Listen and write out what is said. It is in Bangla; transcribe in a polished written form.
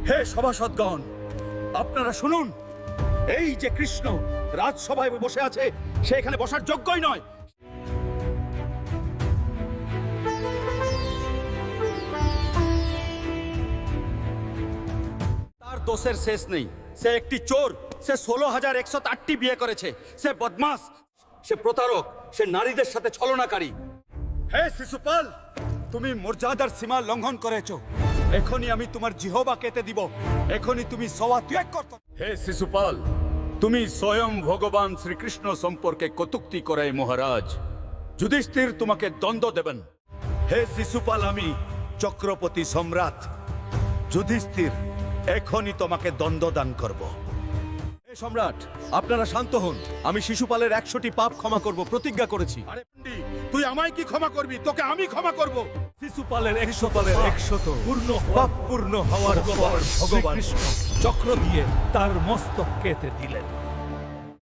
হে সভাসদগণ, আপনারা শুনুন। এই যে কৃষ্ণ রাজসভায় বসে আছে, সে এখানে বসার যোগ্যই নয়। তার দোষের শেষ নেই। সে একটি চোর, সে 16,108টি বিয়ে করেছে, সে বদমাস, সে প্রতারক, সে নারীদের সাথে ছলনাকারী। হে শিশুপাল, তুমি মর্যাদার সীমা লঙ্ঘন করেছো। এখনই আমি তোমার জিহবা কেটে দিব। এখনই তুমি সওয়া ত্যাগ করতে। হে শিশুপাল, তুমি স্বয়ং ভগবান শ্রীকৃষ্ণ সম্পর্কে কটূক্তি করায় মহারাজ। যুধিষ্ঠির তোমাকে দণ্ড দেবেন। হে শিশুপাল, আমি চক্রবর্তী সম্রাট যুধিষ্ঠির এখনই তোমাকে দণ্ডদান করব। হে সম্রাট, আপনারা শান্ত হন। আমি শিশুপালের 100টি পাপ ক্ষমা করব, প্রতিজ্ঞা করেছি। আরে পণ্ডিত, তুই আমায় কি ক্ষমা করবি? তোকে আমি ক্ষমা করব। শিশুপালের 100 পূর্ণ পাপ পূর্ণ হওয়ার পর ভগবান কৃষ্ণ চক্র দিয়ে তার মস্তক কেটে দিলেন।